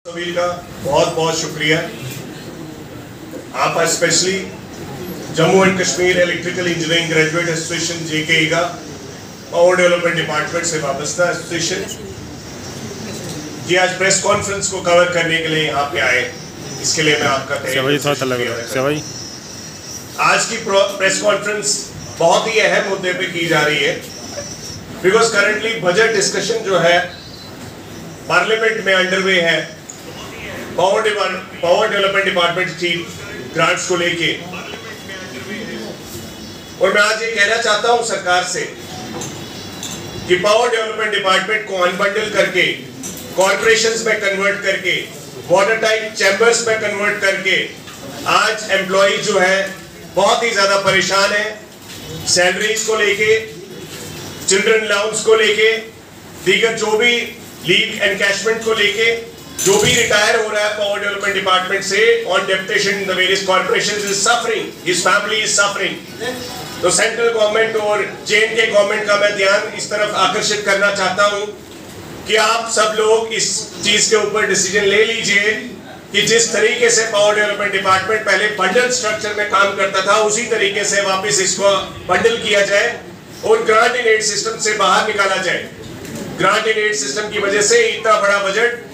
सभी का बहुत बहुत शुक्रिया। आप specially Jammu and Kashmir electrical engineering graduate association JKE का पावर डेवलपमेंट डिपार्टमेंट से वाबस्ता एसोसिएशन जी आज प्रेस कॉन्फ्रेंस को कवर करने के लिए यहाँ पे आए, इसके लिए मैं आपका आज की प्रेस कॉन्फ्रेंस बहुत ही अहम मुद्दे पे की जा रही है, बिकॉज करंटली बजट डिस्कशन जो है पार्लियामेंट में अंडरवे है पावर डेवलपमेंट डिपार्टमेंट की ग्रांट्स को लेके। और मैं आज ये कहना चाहता हूं सरकार से कि पावर डेवलपमेंट डिपार्टमेंट को अनबंडल करके कॉर्पोरेशंस में कन्वर्ट करके वाटर टाइप चैम्बर्स में कन्वर्ट करके आज एम्प्लॉय जो है बहुत ही ज्यादा परेशान है, सैलरीज को लेके, चिल्ड्रन अलाउंस को लेके, दीगर जो भी लीव एनकैशमेंट को लेके, जो भी रिटायर हो रहा है पावर डेवलपमेंट डिपार्टमेंट से on deputation the various corporations is suffering, his family is suffering. तो सेंट्रल गवर्नमेंट और J&K गवर्नमेंट का मैं ध्यान इस तरफ आकर्षित करना चाहता हूं कि आप सब लोग इस चीज के ऊपर डिसीजन ले लीजिए कि जिस तरीके से पावर डेवलपमेंट डिपार्टमेंट पहले बंडल स्ट्रक्चर में काम करता था उसी तरीके से वापस इसको बंडल किया जाए और ग्रांट इन एड सिस्टम से बाहर निकाला जाए। ग्रांट इन एड सिस्टम की वजह से इतना बड़ा बजट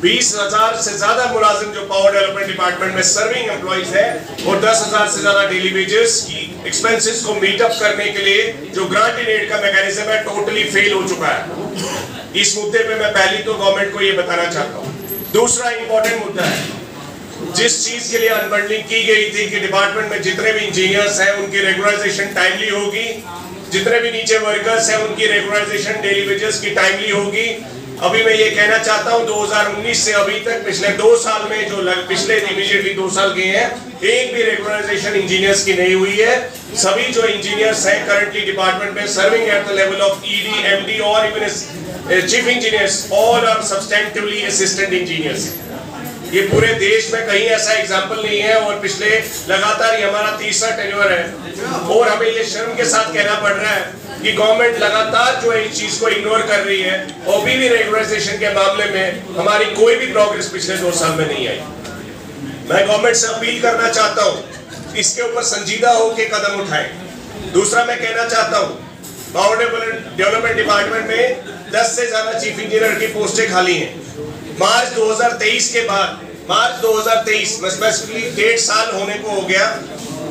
20,000 से ज्यादा मुलाजिम जो पावर डेवलपमेंट डिपार्टमेंट में सर्विंग एम्प्लॉइज है और 10,000 से ज्यादा डेली वेजेस की एक्सपेंसेस को मीट अप करने के लिए जो ग्रांट इन एड का मैकेनिज्म है टोटली फेल हो चुका है। इस मुद्दे पे मैं पहली तो गवर्नमेंट को ये बताना चाहता हूँ। दूसरा इंपॉर्टेंट मुद्दा है, जिस चीज के लिए अनबंडलिंग की गई थी कि डिपार्टमेंट में जितने भी इंजीनियर्स हैं उनकी रेगुलराइजेशन टाइमली होगी, जितने भी नीचे वर्कर्स हैं उनकी रेगुलराइजेशन डेली वेजेस की टाइमली होगी। अभी मैं ये कहना चाहता हूं 2019 से अभी तक पिछले 2 साल में जो पिछले इमीडिएटली 2 साल गए हैं एक भी रेगुलराइजेशन इंजीनियर्स की नहीं हुई है। सभी जो इंजीनियर्स हैं करंटली डिपार्टमेंट में serving at the level of ED, MD और even chief engineers all are substantively assistant engineers. ये पूरे देश में कहीं ऐसा एग्जाम्पल नहीं है और पिछले लगातार ये हमारा तीसरा टेन्योर है और हमें ये शर्म के साथ कहना पड़ रहा है कि गवर्नमेंट लगातार जो है इस चीज को इग्नोर कर रही है और भी रेगुलराइजेशन के मामले में हमारी कोई भी प्रोग्रेस पिछले 2 साल में नहीं आई। मैं गवर्नमेंट से अपील करना चाहता हूँ इसके ऊपर संजीदा होकर कदम उठाए। दूसरा मैं कहना चाहता हूँ पावर डेवलपमेंट डिपार्टमेंट में 10 से ज्यादा चीफ इंजीनियर की पोस्टें खाली हैं। मार्च 2023 के बाद, मार्च 2023 में स्पेसिफिकली 1.5 साल होने को हो गया,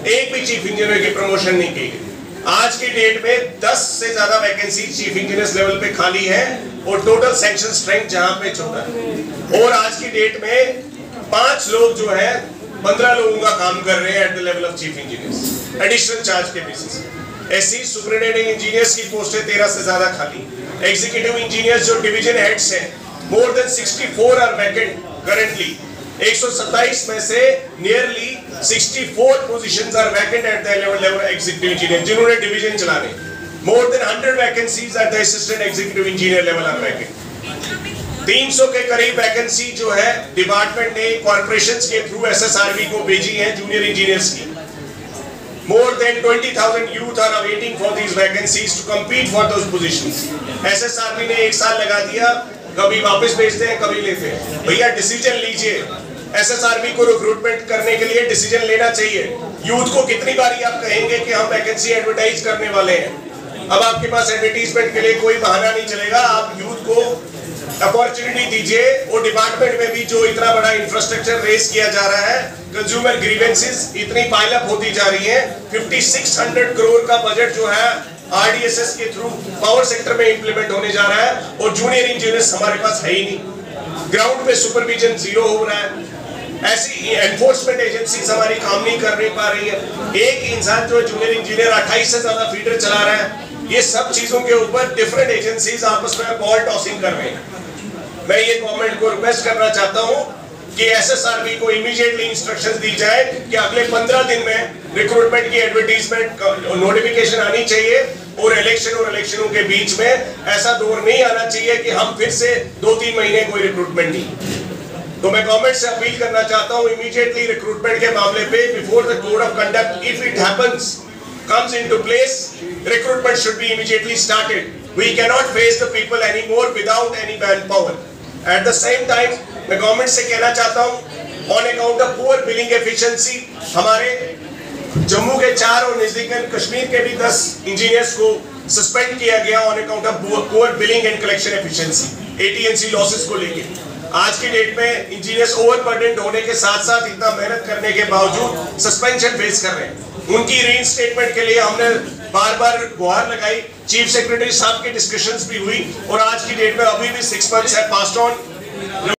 एक भी चीफ इंजीनियर की प्रमोशन नहीं की गई। आज की डेट में 10 से ज्यादा वैकेंसी चीफ इंजीनियर्स लेवल पे खाली है और टोटल सैंक्शन स्ट्रेंथ जहां पे 14 है और आज की डेट में 5 लोग जो है 15 लोगों का काम कर रहे हैं at the level of chief engineers additional charge के बेसिस। ऐसी सुपरिटेंडिंग इंजीनियर्स की पोस्टें 13 से ज्यादा खाली। एग्जीक्यूटिव इंजीनियर्स जो डिवीजन हेड्स हैं more than 64 are vacant currently. 127 में से nearly 64 positions are vacant at the level executive engineer जिन्होंने डिवीजन चलाने। More than 100 vacancies at the assistant executive engineer level are vacant. 300 के करीब वैकेंसी जो है डिपार्टमेंट ने कॉर्पोरेशंस के थ्रू SSRB को भेजी है जूनियर इंजीनियर्स की। More than 20,000 youth are awaiting for these vacancies to compete for those positions. SSRB ने 1 साल लगा दिया, कभी वापस भेजते हैं कभी लेते हैं। भैया डिसीजन लीजिए, SSRB को रिक्रूटमेंट करने के लिए डिसीजन लेना चाहिए। यूथ को कितनी बारी आप कहेंगे कि हम वैकेंसी एडवर्टाइज करने वाले हैं। अब आपके पास एडवर्टाइजमेंट के लिए कोई बहाना नहीं चलेगा, आप यूथ को अपॉर्चुनिटी दीजिए। और डिपार्टमेंट में भी जो इतना बड़ा इंफ्रास्ट्रक्चर रेस किया जा रहा है, कंज्यूमर ग्रीवेंसेस इतनी पाइल अप होती जा रही है। 5600 करोड़ का बजट जो है RDSS के थ्रू पावर सेक्टर में इंप्लीमेंट होने जा रहा है और जूनियर इंजीनियर्स हमारे पास है ही नहीं। ग्राउंड पे सुपरविजन 0 हो रहा है। ऐसी एनफोर्समेंट एजेंसीज हमारी काम नहीं कर पा रही है। एक इंसान जो जूनियर इंजीनियर 28 से ज्यादा फीडर चला रहा है। ये सब चीजों के ऊपर डिफरेंट एजेंसीज आपस में बॉल टॉसिंग कर रहे हैं। मैं ये गवर्नमेंट को रिक्वेस्ट करना चाहता हूं कि SSRB को इमीडिएटली इंस्ट्रक्शंस दी जाए कि अगले 15 दिन में रिक्रूटमेंट की एडवर्टाइजमेंट नोटिफिकेशन आनी चाहिए और इलेक्शनों के बीच में ऐसा दौर नहीं आना चाहिए कि हम फिर से 2-3 महीने कोई रिक्रूटमेंट नहीं। तो मैं गवर्नमेंट से अपील करना चाहता हूं इमीडिएटली रिक्रूटमेंट के मामले पे before the code of conduct if it happens comes into place, recruitment should be immediately started. We cannot face the people anymore without any manpower. At the same time, मैं government से कहना चाहता हूं on account of poor billing efficiency हमारे जम्मू के 4 और नजदीकन कश्मीर के भी 10 इंजीनियर्स को सस्पेंड किया गया on account of poor billing and collection efficiency AT&C losses को लेके। आज की डेट में इंजीनियर्स ओवरबर्डन्ड होने के साथ साथ इतना मेहनत करने के बावजूद सस्पेंशन फेस कर रहे हैं। उनकी रीइंस्टेटमेंट के लिए हमने बार बार गुहार लगाई, चीफ सेक्रेटरी साहब की डिस्कशंस भी हुई और आज की डेट में अभी भी 6 मंथ्स है पास्ट ऑन।